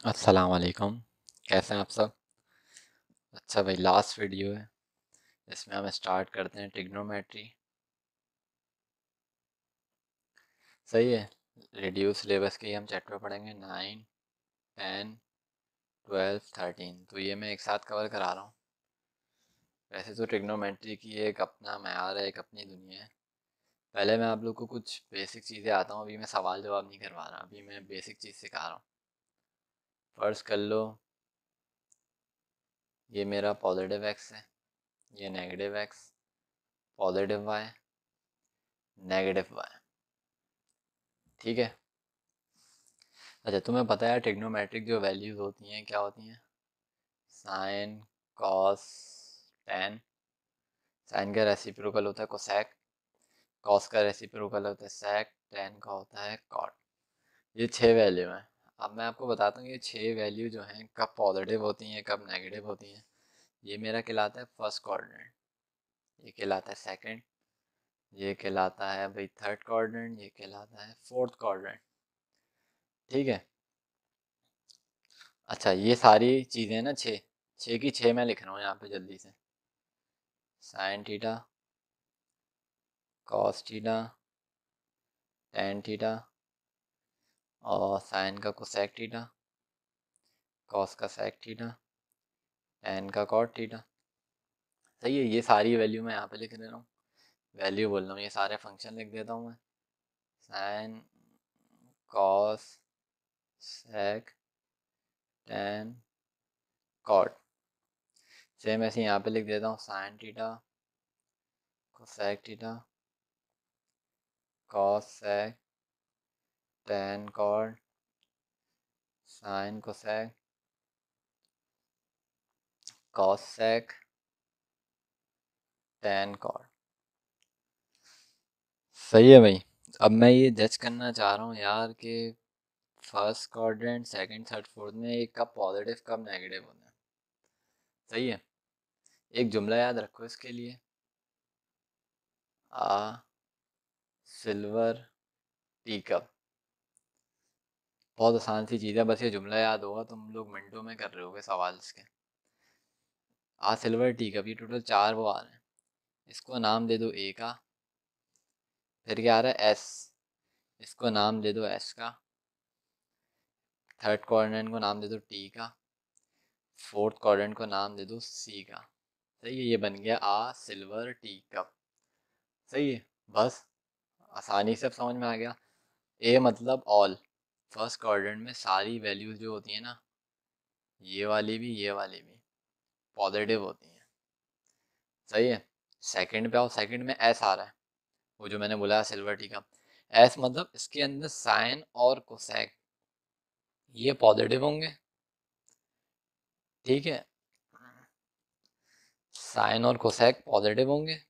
अस्सलाम वालेकुम। कैसे हैं आप सब? अच्छा भाई, लास्ट वीडियो है, इसमें हम स्टार्ट करते हैं ट्रिग्नोमेट्री। सही है। रिड्यूस सिलेबस के ही हम चैप्टर पढ़ेंगे 9, 10, 12, 13। तो ये मैं एक साथ कवर करा रहा हूँ। वैसे तो ट्रिग्नोमेट्री की एक अपना मैयार है, एक अपनी दुनिया है। पहले मैं आप लोग को कुछ बेसिक चीज़ें आता हूँ। अभी मैं सवाल जवाब नहीं करवा रहा, अभी मैं बेसिक चीज़ सिखा रहा हूँ। फर्स्ट कर लो, ये मेरा पॉजिटिव एक्स है, ये negative x, positive y, negative y. ठीक है। अच्छा, तुम्हें पता है ट्रिग्नोमेट्रिक जो वैल्यूज होती हैं क्या होती हैं? Sine, cos, tan. साइन का रेसिप्रोकल होता है कोसेक, कॉस का रेसिप्रोकल होता है सेक, टेन का होता है कॉट। ये 6 वैल्यू हैं। अब मैं आपको बताता हूँ ये 6 वैल्यू जो हैं कब पॉजिटिव होती हैं कब नेगेटिव होती हैं। ये मेरा कहलाता है फर्स्ट क्वाड्रेंट, ये कहलाता है सेकंड, ये कहलाता है भाई थर्ड क्वाड्रेंट, ये कहलाता है फोर्थ क्वाड्रेंट। ठीक है। अच्छा, ये सारी चीज़ें ना छः, छः की छः मैं लिख रहा हूँ यहाँ पे जल्दी से। Sine theta, cos theta, tan theta, और साइन का कोसेक थीटा, कॉस का सेक थीटा, टेन का कॉट थीटा। सही है। ये सारी वैल्यू मैं यहाँ पे लिख दे रहा हूँ, वैल्यू बोल रहा हूँ, ये सारे फंक्शन लिख देता हूँ मैं। Sine, cos, sec, tan, cot. Same ऐसे यहाँ पे लिख देता हूँ, sine theta, cosec theta, cos sec, tan cot, sine cosec, cos sec, tan cot. सही है भाई। अब मैं ये जज करना चाह रहा हूँ यार कि first quadrant, second, third, fourth में एक कब पॉजिटिव कब नेगेटिव होना है। सही है। एक जुमला याद रखो इसके लिए, आ सिल्वर टी कप। बहुत आसान सी चीज़ है, बस ये जुमला याद होगा तुम लोग मिनटों में कर रहे होगे सवाल इसके। आ सिल्वर टी कप, ये टोटल 4 वो आ रहे हैं। इसको नाम दे दो ए का, फिर क्या आ रहा है एस, इसको नाम दे दो एस का, थर्ड क्वाड्रेंट को नाम दे दो टी का, फोर्थ क्वाड्रेंट को नाम दे दो सी का। सही है। ये बन गया आ सिल्वर टी कप। सही है। बस आसानी से अब समझ में आ गया। ए मतलब ऑल, फर्स्ट क्वाड्रेंट में सारी वैल्यूज जो होती है ना, ये वाली भी ये वाली भी पॉजिटिव होती हैं। सही है। सेकंड पे आओ, सेकंड में एस आ रहा है, वो जो मैंने बोला सिल्वर टी का। एस मतलब इसके अंदर साइन और कोसेक ये पॉजिटिव होंगे। ठीक है। साइन और कोसेक पॉजिटिव होंगे,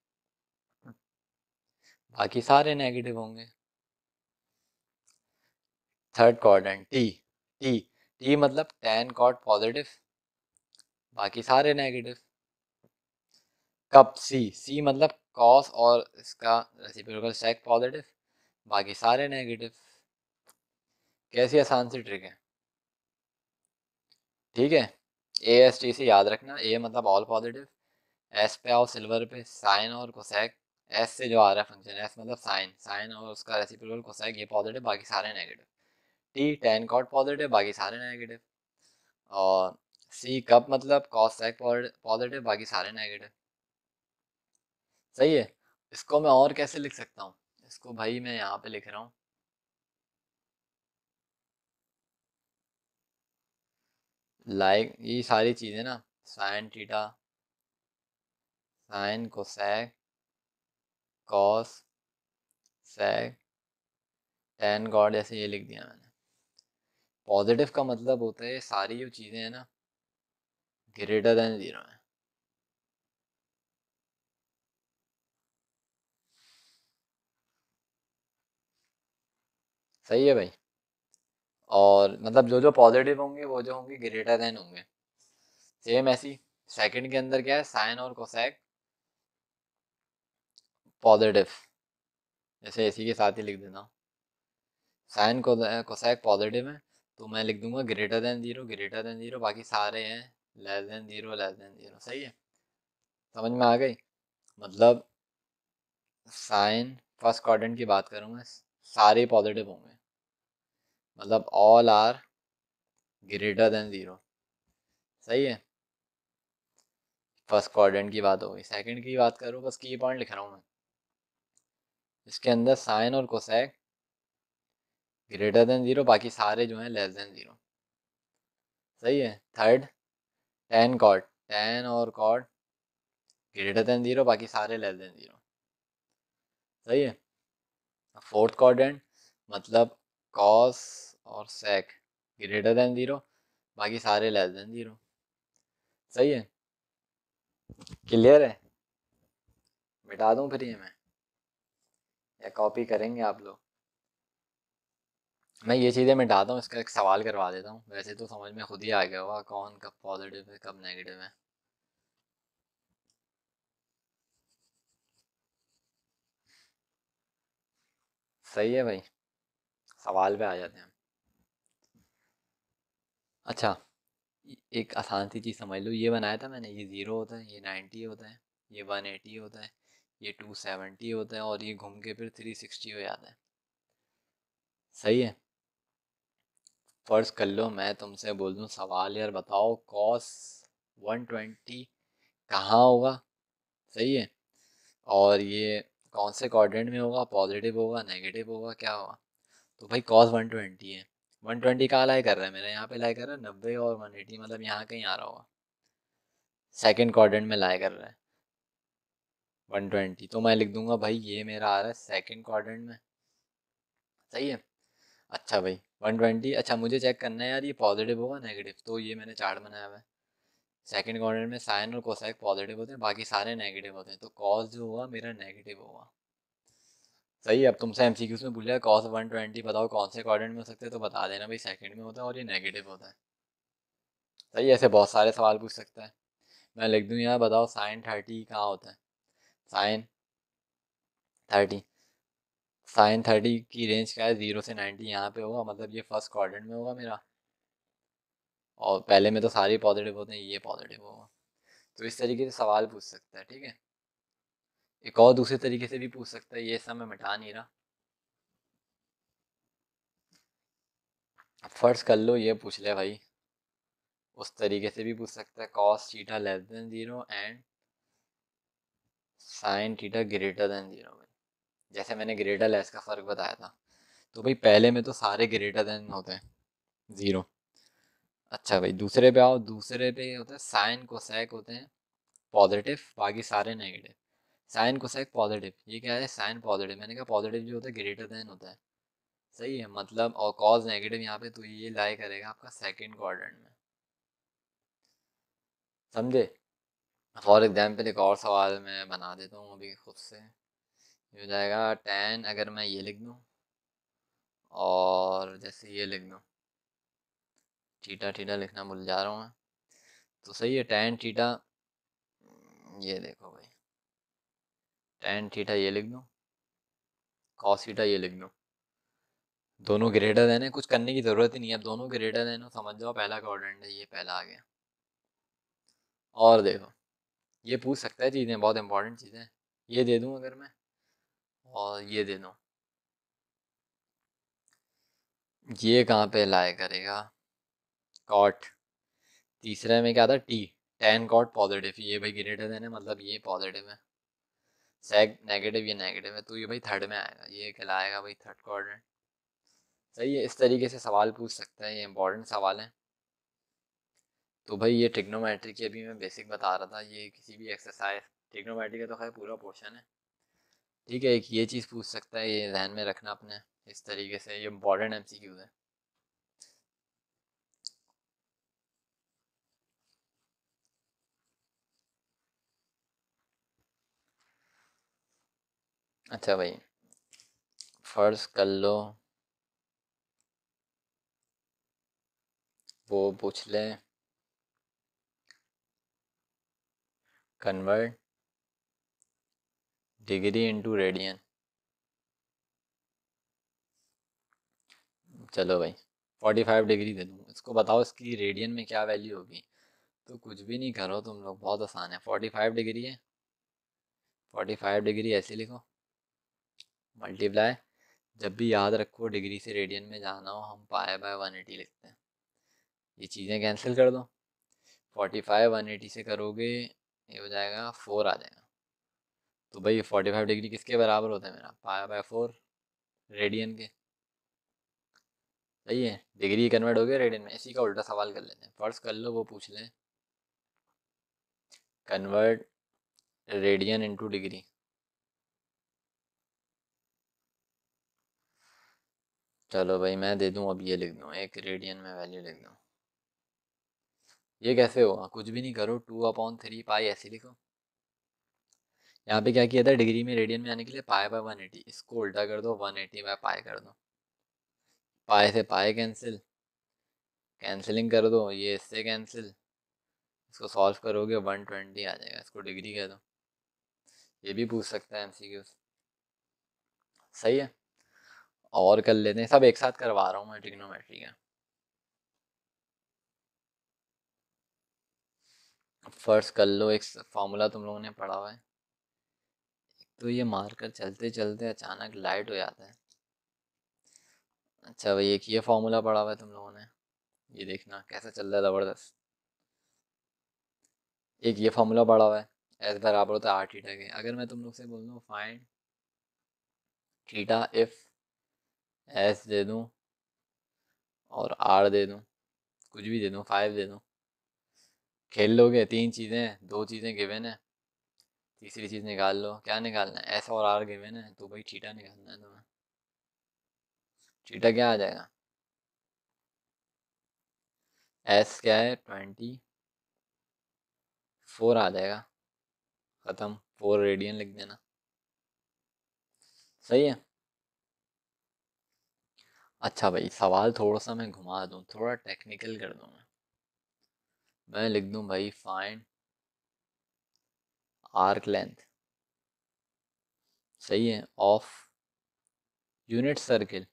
बाकी सारे नेगेटिव होंगे। Third quadrant T, T T मतलब टेन कॉट पॉजिटिव, बाकी सारे नेगेटिव। कब सी, सी मतलब कॉस और इसका रेसिप्रोकल सेक पॉजिटिव, बाकी सारे नेगेटिव। कैसी आसान सी ट्रिक है। ठीक है। ए एस टी से याद रखना, ए मतलब ऑल पॉजिटिव, एस पे आओ सिल्वर पे, साइन और कोसेक। एस से जो आ रहा है फंक्शन, एस मतलब साइन, साइन और उसका रेसिप्रोकल कोसेक ये पॉजिटिव, बाकी सारे negative. T tan cot positive, बाकी सारे नेगेटिव। और सी कप मतलब कॉस सेक पॉजिटिव, बाकी सारे नेगेटिव। सही है। इसको मैं और कैसे लिख सकता हूँ? इसको भाई मैं यहाँ पे लिख रहा हूँ, लाइक ये सारी चीज़ें ना, sine theta, sine cosec, cos sec, tan cot, ऐसे ये लिख दिया मैंने। पॉजिटिव का मतलब होता है ये सारी जो चीज़ें हैं ना ग्रेटर देन जीरो है। सही है भाई। और मतलब जो जो पॉजिटिव होंगे वो जो होंगे ग्रेटर देन होंगे। सेम ऐसी सेकंड के अंदर क्या है, साइन और कोसेक पॉजिटिव, जैसे इसी के साथ ही लिख देता हूँ। साइन को कोसेक पॉजिटिव है, तो मैं लिख दूंगा ग्रेटर देन जीरो, बाकी सारे हैं less than zero, less than zero. सही है, समझ में आ गई? मतलब साइन फर्स्ट क्वाड्रेंट की बात करूंगा, सारे पॉजिटिव होंगे, मतलब all are greater than zero. सही है, फर्स्ट क्वाड्रेंट की बात हो गई। सेकंड की बात करूँ, बस की पॉइंट लिख रहा हूँ मैं। इसके अंदर साइन और कोसेक ग्रेटर देन जीरो, बाकी सारे जो हैं लेस देन जीरो। सही है। थर्ड, टेन कॉट, टेन और कॉट ग्रेटर देन जीरो, बाकी सारे लेस देन जीरो। सही है। फोर्थ क्वाड्रेंट, मतलब कॉस और सेक ग्रेटर देन जीरो, बाकी सारे लेस देन जीरो। सही है, क्लियर है? मिटा दूं फिर ये मैं, या कॉपी करेंगे आप लोग? मैं ये चीज़ें मिटाता हूँ, इसका एक सवाल करवा देता हूँ। वैसे तो समझ में खुद ही आ गया होगा कौन कब पॉजिटिव है कब नेगेटिव है। सही है भाई, सवाल पे आ जाते हैं। अच्छा, एक आसान सी चीज़ समझ लो, ये बनाया था मैंने, ये 0 होता है, ये 90 होता है, ये 180 होता है, ये 270 होता है, और ये घूम के फिर 360 हो जाता है। सही है। फर्ज कर लो मैं तुमसे बोल दूं सवाल, यार बताओ कॉस 120 कहाँ होगा? सही है, और ये कौन से क्वाड्रेंट में होगा? पॉजिटिव होगा, नेगेटिव होगा, क्या होगा? तो भाई कॉस 120 है, 120 कहाँ लाई कर रहा है? मेरा यहाँ पे लाई कर रहा है 90, और 180 मतलब यहाँ कहीं आ रहा होगा, सेकंड क्वाड्रेंट में लाई कर रहा है 120। तो मैं लिख दूंगा भाई ये मेरा आ रहा है सेकंड क्वाड्रेंट में। सही है। अच्छा भाई 120, अच्छा मुझे चेक करना है यार ये पॉजिटिव होगा नेगेटिव, तो ये मैंने चार्ट बनाया हुआ है। सेकंड क्वाड्रेंट में साइन और कोसाइक पॉजिटिव होते हैं, बाकी सारे नेगेटिव होते हैं, तो कॉस जो होगा मेरा नेगेटिव होगा। सही है। अब तुमसे एमसीक्यूज में पूछा है कॉस 120 बताओ कौन से क्वाड्रेंट में हो सकते हैं, तो बता देना भाई सेकंड में होता है और ये नेगेटिव होता है। सही है, ऐसे बहुत सारे सवाल पूछ सकता है। मैं लिख दूं यहाँ, बताओ साइन 30 कहाँ होता है? साइन 30, साइन 30 की रेंज क्या है? 0 से 90 यहाँ पे होगा, मतलब ये फर्स्ट क्वाड्रेंट में होगा मेरा, और पहले में तो सारे पॉजिटिव होते हैं, ये पॉजिटिव होगा। तो इस तरीके से सवाल पूछ सकता है। ठीक है, एक और दूसरे तरीके से भी पूछ सकता है, ये सब मैं मिटा नहीं रहा। फर्स्ट कर लो ये पूछ ले भाई, उस तरीके से भी पूछ सकता है, cos theta less than zero and sine theta greater than zero में। जैसे मैंने ग्रेटर लेस का फर्क बताया था, तो भाई पहले में तो सारे ग्रेटर देन होते हैं जीरो। अच्छा भाई दूसरे पे आओ, दूसरे पे होता है साइन कोसेक होते हैं पॉजिटिव, बाकी सारे नेगेटिव। साइन कोसेक पॉजिटिव, ये क्या है? साइन पॉजिटिव, मैंने कहा पॉजिटिव जो होता है ग्रेटर देन होता है। सही है, मतलब और कॉज नेगेटिव यहाँ पे, तो ये लाई करेगा आपका सेकंड क्वाड्रेंट में। समझे? फॉर एग्जाम्पल एक और सवाल मैं बना देता हूँ अभी खुद से। ये हो जाएगा टेन, अगर मैं ये लिख दूँ और जैसे ये लिख दूँ, थीटा थीटा लिखना भूल जा रहा हूँ मैं, तो सही है टेन थीटा, ये देखो भाई टेन थीटा ये लिख दूँ, कॉस थीटा ये लिख दूँ, दोनों ग्रेटर देन है, कुछ करने की ज़रूरत ही नहीं है, अब दोनों ग्रेटर देन हो, समझ जाओ पहला क्वाड्रेंट है, ये पहला आ गया। और देखो ये पूछ सकता है चीज़ें, बहुत इंपॉर्टेंट चीज़ें। ये दे दूँ अगर मैं, और ये दे दूँ, ये कहाँ पे लाया करेगा? कॉट, तीसरे में क्या था? टी, टेन कॉट पॉजिटिव, ये भाई ग्रेटर देन है, मतलब ये पॉजिटिव है। सेक नेगेटिव, ये नेगेटिव है, तो ये भाई थर्ड में आएगा, ये कहलाएगा भाई थर्ड क्वाड्रेंट। सही है, इस तरीके से सवाल पूछ सकता है, ये इंपॉर्टेंट सवाल है। तो भाई ये ट्रिग्नोमेट्री की अभी मैं बेसिक बता रहा था, ये किसी भी एक्सरसाइज, ट्रिग्नोमेट्री का तो खैर पूरा पोर्शन है। ठीक है, एक ये चीज़ पूछ सकता है, ये ध्यान में रखना अपने, इस तरीके से ये इंपॉर्टेंट एमसीक्यूज है। अच्छा भाई फर्ज कर लो वो पूछ ले, कन्वर्ट डिग्री इनटू रेडियन। चलो भाई 45 डिग्री दे दूँ, इसको बताओ इसकी रेडियन में क्या वैल्यू होगी। तो कुछ भी नहीं करो तुम लोग, बहुत आसान है। 45 डिग्री है, 45 डिग्री ऐसे लिखो, मल्टीप्लाई, जब भी याद रखो डिग्री से रेडियन में जाना हो हम पाई बाय 180 लिखते हैं। ये चीज़ें कैंसिल कर दो, 45 180 से करोगे ये हो जाएगा 4 आ जाएगा। तो भाई 45 डिग्री किसके बराबर होता है मेरा, पाई बाय 4 रेडियन के। सही है, डिग्री कन्वर्ट हो गया रेडियन में। इसी का उल्टा सवाल कर लेते हैं, फर्स्ट कर लो, वो पूछ लें, कन्वर्ट रेडियन इनटू डिग्री। चलो भाई मैं दे दूं, अब ये लिख दूं, एक रेडियन में वैल्यू लिख दूं। ये कैसे होगा, कुछ भी नहीं करो, 2/3 पाई ऐसे लिखो। यहाँ पे क्या किया था, डिग्री में रेडियन में आने के लिए पाई बाय 180, इसको उल्टा कर दो, 180 बाय पाई कर दो। पाई से पाई कैंसिल, कैंसिलिंग कर दो, ये इससे कैंसिल, इसको सॉल्व करोगे 120 आ जाएगा, इसको डिग्री कह दो। ये भी पूछ सकता है एमसीक्यू। सही है, और कर लेते हैं, सब एक साथ करवा रहा हूँ मैं ट्रिग्नोमेट्री का। फर्स्ट कर लो, एक फॉर्मूला तुम लोगों ने पढ़ा हुआ है। तो ये मारकर चलते चलते अचानक लाइट हो जाता है। अच्छा भाई, एक ये फॉर्मूला पढ़ा हुआ है तुम लोगों ने, ये देखना कैसा चल रहा है ज़बरदस्त। एक ये फॉर्मूला पढ़ा हुआ है, एस बराबर होता है आर थीटा के। अगर मैं तुम लोग से बोल दूँ फाइंड थीटा इफ एस दे दूँ और आर दे दूँ, कुछ भी दे दूँ, 5 दे दूँ, खेल लोगे? तीन चीज़ें, दो चीज़ें गिवन है, तीसरी चीज़ निकाल लो। क्या निकालना है, एस और आर गिवन है, तो भाई थीटा निकालना है तुम्हें। थीटा क्या आ जाएगा, एस क्या है 24 आ जाएगा, ख़त्म, 4 रेडियन लिख देना। सही है। अच्छा भाई, सवाल थोड़ा सा मैं घुमा दूँ, थोड़ा टेक्निकल कर दूँ मैं लिख दूँ भाई फाइंड आर्क लेंथ, सही है, ऑफ यूनिट सर्किल।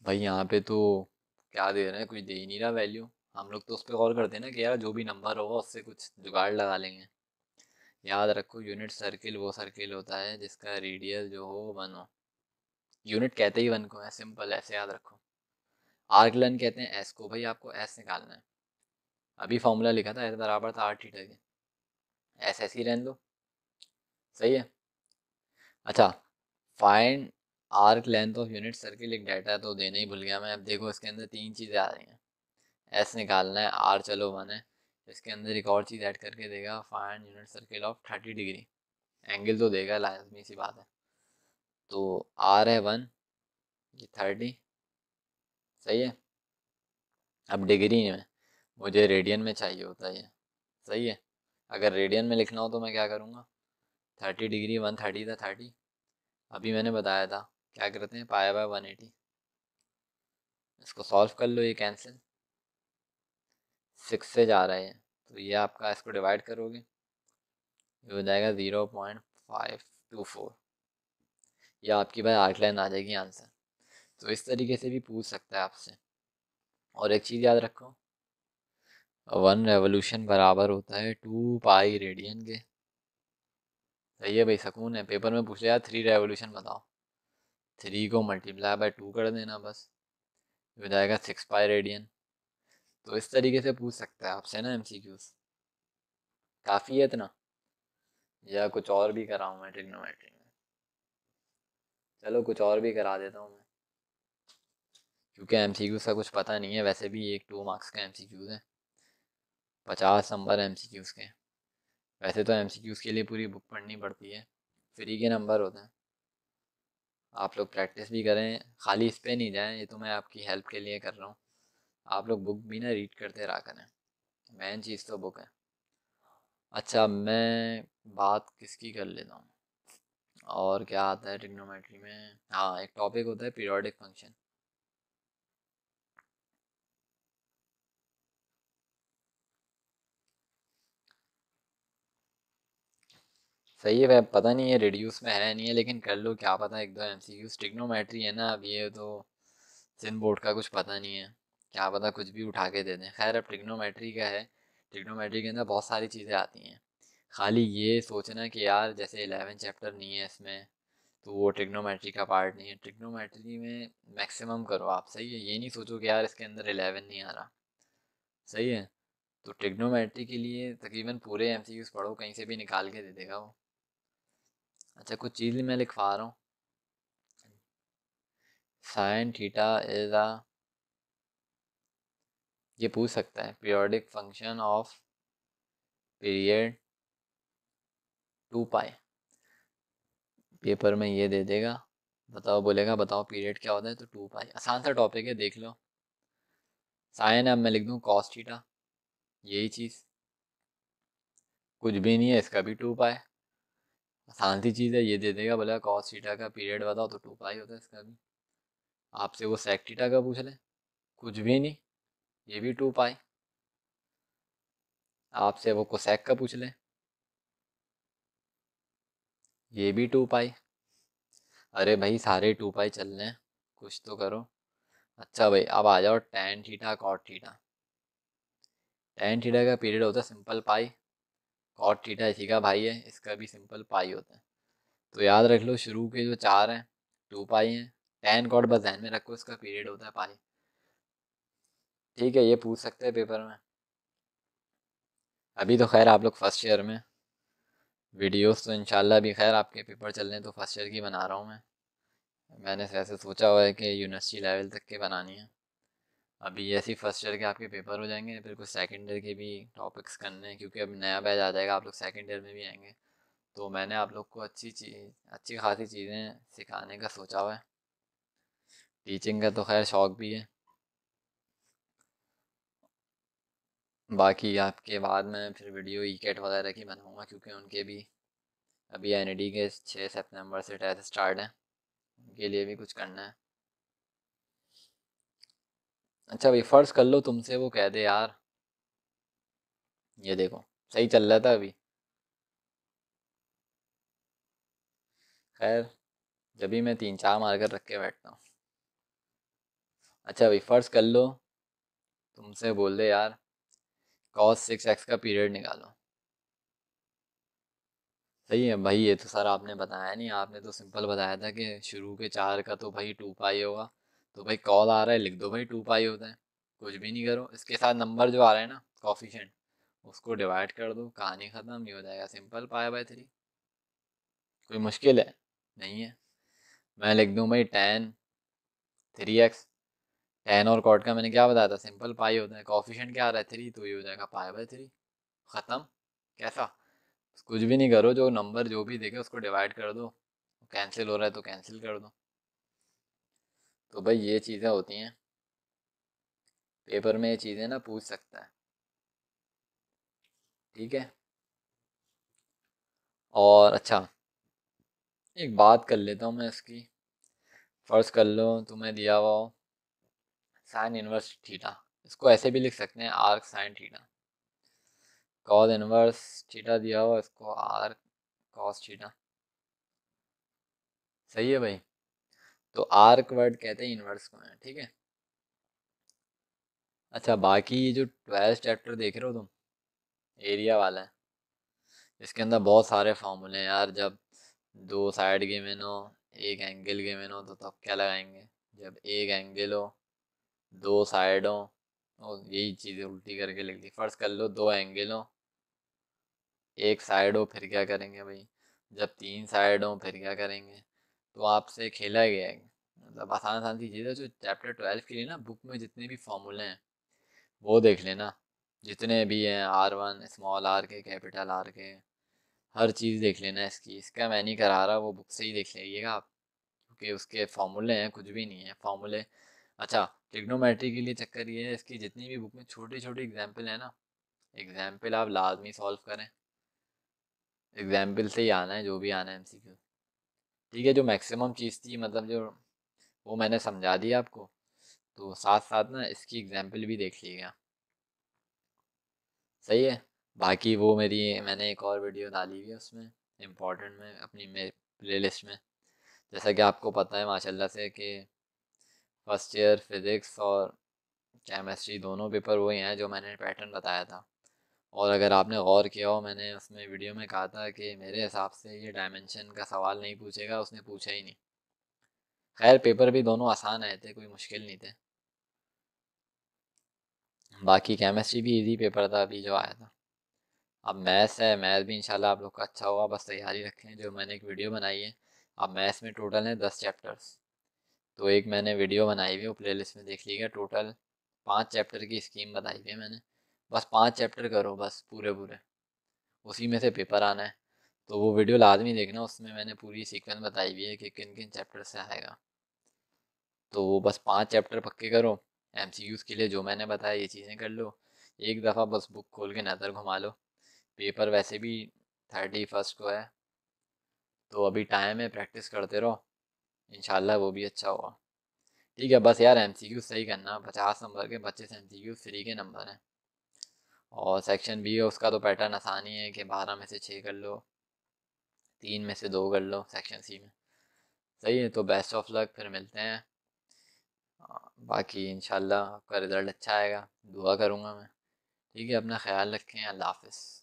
भाई यहाँ पे तो क्या दे रहे हैं, कुछ दे ही नहीं रहा वैल्यू। हम लोग तो उस पर गौर करते हैं ना कि यार जो भी नंबर होगा उससे कुछ जुगाड़ लगा लेंगे। याद रखो, यूनिट सर्किल वो सर्किल होता है जिसका रेडियस जो हो 1 हो। यूनिट कहते ही 1 को है, सिंपल, ऐसे याद रखो। आर्क लेंथ कहते हैं एस को, भाई आपको एस निकालना है। अभी फॉर्मूला लिखा था, एस बराबर था आर थीटा के, एस ऐसे ही रहने दो। सही है। अच्छा, find arc length of unit circle, एक डाटा तो देना ही भूल गया मैं। अब देखो इसके अंदर तीन चीज़ें आ रही हैं, एस निकालना है, आर चलो 1 है, इसके अंदर एक और चीज़ ऐड करके देगा, find unit circle of 30 degree, angle तो देगा, लाजमी सी बात है। तो आर है 1, ये 30, सही है। अब डिग्री में मुझे रेडियन में चाहिए होता है ये, सही है। अगर रेडियन में लिखना हो तो मैं क्या करूँगा, 30 डिग्री 130 था 30, अभी मैंने बताया था क्या करते हैं, पाया बाय 180, इसको सॉल्व कर लो, ये कैंसिल, 6 से जा रहे हैं, तो ये आपका, इसको डिवाइड करोगे ये हो जाएगा 0.524, ये आपकी भाई आर्क लाइन आ जाएगी आंसर। तो इस तरीके से भी पूछ सकता है आपसे। और एक चीज़ याद रखो, 1 रेवोल्यूशन बराबर होता है 2 पाई रेडियन के। सही है भाई, सुकून है। पेपर में पूछे यार 3 रेवोल्यूशन बताओ, 3 को मल्टीप्लाई बाय 2 कर देना बस, ये हो जाएगा 6 पाई रेडियन। तो इस तरीके से पूछ सकता है आपसे ना एमसीक्यूज। काफ़ी है इतना, या कुछ और भी कराऊँ मैं ट्रिग्नोमेट्री में? चलो कुछ और भी करा देता हूँ मैं, क्योंकि एमसीक्यूज का कुछ पता नहीं है। वैसे भी एक 2 मार्क्स का एमसीक्यूज है, 50 नंबर एमसीक्यूज के। वैसे तो एमसीक्यूज के लिए पूरी बुक पढ़नी पड़ती है, फ्री के नंबर होते हैं। आप लोग प्रैक्टिस भी करें, खाली इस पे नहीं जाएं, ये तो मैं आपकी हेल्प के लिए कर रहा हूँ। आप लोग बुक भी ना रीड करते रहा करें, मेन चीज़ तो बुक है। अच्छा, मैं बात किसकी कर लेता हूँ, और क्या आता है ट्रिग्नोमेट्री में, हाँ एक टॉपिक होता है पीरियोडिक फंक्शन। सही है, वह पता नहीं है रिड्यूस में है नहीं है, लेकिन कर लो, क्या पता एक दो एमसीक्यूज। ट्रिग्नोमेट्री है ना, अब ये तो सिंध बोर्ड का कुछ पता नहीं है, क्या पता कुछ भी उठा के दे दें। खैर अब ट्रिग्नोमेट्री का है, ट्रिग्नोमेट्री के अंदर बहुत सारी चीज़ें आती हैं। खाली ये सोचना कि यार जैसे 11 चैप्टर नहीं है इसमें तो वो ट्रिग्नोमेट्री का पार्ट नहीं है। ट्रिग्नोमेट्री में मैक्सिमम करो आप, सही है। ये नहीं सोचो कि यार इसके अंदर 11 नहीं आ रहा, सही है। तो ट्रिग्नोमेट्री के लिए तकरीबन पूरे एमसीक्यूज पढ़ो, कहीं से भी निकाल के दे देगा वो। अच्छा कुछ चीज़ मैं लिखवा रहा हूँ। साइन थीटा इज अ, ये पूछ सकता है periodic function of period 2 pi. Paper में ये दे देगा, बताओ, बोलेगा बताओ पीरियड क्या होता है, तो 2 पाई। आसान सा टॉपिक है, देख लो। साइन अब मैं लिख दूँ कॉस थीटा, यही चीज़, कुछ भी नहीं है, इसका भी 2 पाई। आसान सी चीज़ है, ये दे देगा, बोलेगा कॉस थीटा का पीरियड बताओ, तो 2 पाई होता है इसका भी। आपसे वो सेक थीटा का पूछ ले, कुछ भी नहीं, ये भी 2 पाई। आपसे वो कोसेक का पूछ ले, ये भी 2 पाई। अरे भाई सारे 2 पाई चल रहे हैं, कुछ तो करो। अच्छा भाई अब आ जाओ tan theta cot theta. Tan theta का पीरियड होता है सिंपल पाई, कॉट थीटा इसी का भाई है, इसका भी सिंपल पाई होता है। तो याद रख लो शुरू के जो 4 हैं 2 पाई हैं। टेन कॉट बस ध्यान में रखो, इसका पीरियड होता है पाई। ठीक है, ये पूछ सकते हैं पेपर में। अभी तो खैर आप लोग फर्स्ट ईयर में, वीडियोस तो इंशाल्लाह भी खैर आपके पेपर चल रहे हैं तो फर्स्ट ईयर की बना रहा हूँ मैं। मैंने ऐसे सोचा हुआ है कि यूनिवर्सिटी लेवल तक के बनानी है। अभी ऐसे ही फर्स्ट ईयर के आपके पेपर हो जाएंगे, फिर कुछ सेकंड ईयर के भी टॉपिक्स करने हैं, क्योंकि अब नया बैच आ जाएगा, आप लोग सेकंड ईयर में भी आएंगे। तो मैंने आप लोग को अच्छी खासी चीज़ें सिखाने का सोचा हुआ है। टीचिंग का तो खैर शौक भी है। बाकी आपके बाद में फिर वीडियो ई कैट वगैरह की बनाऊँगा, क्योंकि उनके भी अभी एनईडी के 6 सितंबर से टेस्ट स्टार्ट है, उनके लिए भी कुछ करना है। अच्छा भाई फ़र्ज़ कर लो तुमसे वो कह दे यार, ये देखो सही चल रहा था अभी, खैर जब भी मैं 3 4 मार्कर रख के बैठता हूँ। अच्छा भाई फ़र्ज़ कर लो तुमसे बोल दे यार cos 6x का पीरियड निकालो। सही है भाई, ये तो सर आपने बताया नहीं, आपने तो सिंपल बताया था कि शुरू के 4 का तो भाई 2 पाई होगा। तो भाई कॉल आ रहा है, लिख दो भाई 2 पाई होता है। कुछ भी नहीं करो, इसके साथ नंबर जो आ रहा है ना कॉफिशेंट, उसको डिवाइड कर दो, कहानी ख़त्म, नहीं हो जाएगा सिंपल पाई/3। कोई मुश्किल है नहीं है। मैं लिख दूँ भाई tan 3x। टेन और कॉट का मैंने क्या बताया था, सिंपल पाई होता है, कॉफिशेंट क्या आ रहा है 3, तो ये हो जाएगा पाई/3। ख़त्म। कैसा, कुछ भी नहीं करो, जो नंबर जो भी देखे उसको डिवाइड कर दो, कैंसिल हो रहा है तो कैंसिल कर दो। तो भाई ये चीज़ें होती हैं, पेपर में ये चीज़ें ना पूछ सकता है। ठीक है। और अच्छा एक बात कर लेता हूँ मैं इसकी। फर्ज कर लो तुम्हें दिया हुआ हो साइन इनवर्स थीटा, इसको ऐसे भी लिख सकते हैं arc sine theta. Cos inverse theta दिया हुआ, इसको आर्क कॉस थीटा। सही है भाई। तो आर्क वर्ड कहते हैं इनवर्स को है, ठीक है। अच्छा बाकी ये जो 12th चैप्टर देख रहे हो तुम, एरिया वाला है, इसके अंदर बहुत सारे फॉर्मूले हैं यार। जब दो साइड गिवन हो, एक एंगल गिवन हो, तो तब क्या लगाएंगे, जब एक एंगल हो, दो साइड हो, और यही चीज़ें उल्टी करके लिख दी। फर्ज कर लो दो एंगल हो, एक साइड हो, फिर क्या करेंगे भाई, जब 3 साइड हो फिर क्या करेंगे। तो आपसे खेला गया है, मतलब आसान आसान सी चीज़ें। जो चैप्टर 12 के लिए ना बुक में जितने भी फॉर्मूले हैं वो देख लेना, जितने भी हैं, R1 स्मॉल आर के कैपिटल आर के, हर चीज़ देख लेना इसकी। इसका मैं नहीं करा रहा, वो बुक से ही देख लीजिएगा आप, क्योंकि उसके फॉर्मूले हैं, कुछ भी नहीं है फॉर्मूले। अच्छा ट्रिग्नोमेट्री के लिए चक्कर ये है, इसकी जितनी भी बुक में छोटी छोटी एग्जाम्पल है ना, एग्जाम्पल आप लाजमी सॉल्व करें, एग्जाम्पल से ही आना है जो भी आना है एमसीक्यू। ठीक है, जो मैक्सिमम चीज़ थी, मतलब जो वो मैंने समझा दी आपको, तो साथ साथ ना इसकी एग्जाम्पल भी देख लीजिएगा। सही है। बाकी वो मेरी, मैंने एक और वीडियो डाली हुई है उसमें इम्पोर्टेंट में, अपनी प्ले लिस्ट में। जैसा कि आपको पता है माशाल्लाह से कि फर्स्ट ईयर फिज़िक्स और केमिस्ट्री दोनों पेपर वही हैं जो मैंने पैटर्न बताया था। और अगर आपने गौर किया हो, मैंने उसमें वीडियो में कहा था कि मेरे हिसाब से ये डायमेंशन का सवाल नहीं पूछेगा, उसने पूछा ही नहीं। खैर पेपर भी दोनों आसान आए थे, कोई मुश्किल नहीं थे। बाकी केमिस्ट्री भी इजी पेपर था अभी जो आया था। अब मैथ्स है, मैथ भी इंशाल्लाह आप लोग का अच्छा होगा, बस तैयारी रखें। जो मैंने एक वीडियो बनाई है, अब मैथ्स में टोटल है 10 चैप्टर्स। तो एक मैंने वीडियो बनाई हुई है, वो प्ले लिस्ट में देख लीजिएगा। टोटल 5 चैप्टर की स्कीम बताई हुई है मैंने। बस 5 चैप्टर करो बस पूरे पूरे, उसी में से पेपर आना है। तो वो वीडियो लाजमी देखना, उसमें मैंने पूरी सीक्वेंस बताई हुई है कि किन किन चैप्टर से आएगा। तो वो बस 5 चैप्टर पक्के करो। एमसीक्यूज़ के लिए जो मैंने बताया ये चीज़ें कर लो। एक दफ़ा बस बुक खोल के नज़र घुमा लो। पेपर वैसे भी 31 को है, तो अभी टाइम है, प्रैक्टिस करते रहो, इंशाल्लाह वो भी अच्छा होगा। ठीक है, बस यार एमसीक्यू सही करना। 50 नंबर के 25 एमसीक्यू फ्री के नंबर हैं। और सेक्शन बी है, उसका तो पैटर्न आसान ही है कि 12 में से 6 कर लो, 3 में से 2 कर लो सेक्शन सी में। सही है, तो बेस्ट ऑफ लक, फिर मिलते हैं। बाकी इंशाल्लाह आपका रिज़ल्ट अच्छा आएगा, दुआ करूँगा मैं। ठीक है, अपना ख्याल रखें, अल्लाह हाफिज़।